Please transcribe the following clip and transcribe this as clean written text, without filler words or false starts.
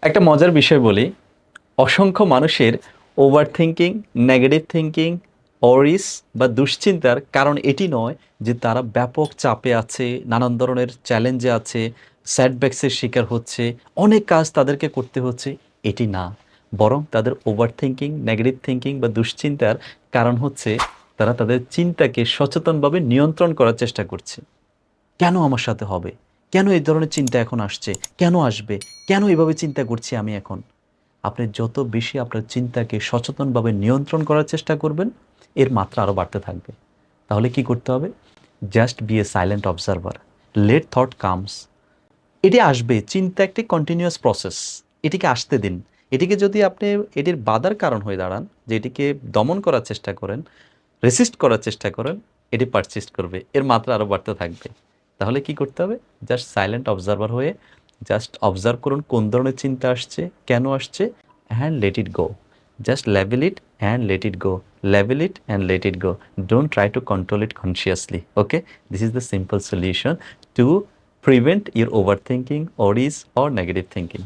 একটা মজার বিষয় বলি, অসংখ্য মানুষের ওভার থিঙ্কিং, নেগেটিভ থিঙ্কিং, অরিস বা দুশ্চিন্তার কারণ এটি নয় যে তারা ব্যাপক চাপে আছে, নানান ধরনের চ্যালেঞ্জে আছে, সেটব্যাকসের শিকার হচ্ছে, অনেক কাজ তাদেরকে করতে হচ্ছে, এটি না। বরং তাদের ওভার থিঙ্কিং, নেগেটিভ থিঙ্কিং বা দুশ্চিন্তার কারণ হচ্ছে তারা তাদের চিন্তাকে সচেতনভাবে নিয়ন্ত্রণ করার চেষ্টা করছে। কেন আমার সাথে হবে? কেন এই ধরনের চিন্তা এখন আসছে? কেন আসবে? কেন এভাবে চিন্তা করছি আমি এখন? আপনি যত বেশি আপনার চিন্তাকে সচেতনভাবে নিয়ন্ত্রণ করার চেষ্টা করবেন, এর মাত্রা আরও বাড়তে থাকবে। তাহলে কি করতে হবে? Just be a silent observer. Let thought comes. এটি আসবে। চিন্তা একটি কন্টিনিউয়াস প্রসেস। এটিকে আসতে দিন। এটিকে যদি আপনি এটির বাধার কারণ হয়ে দাঁড়ান, যে এটিকে দমন করার চেষ্টা করেন, রেসিস্ট করার চেষ্টা করেন, এটি পারসিস্ট করবে। এর মাত্রা আরও বাড়তে থাকবে। তাহলে কি করতে হবে? জাস্ট সাইলেন্ট অবজারভার হয়ে জাস্ট অবজার্ভ করুন কোন ধরনের চিন্তা আসছে, কেন আসছে, and let it go. Just level it and let it go. Level it and let it go. Don't try to control it consciously. Okay? This is the simple solution to prevent your overthinking, worries, or negative thinking.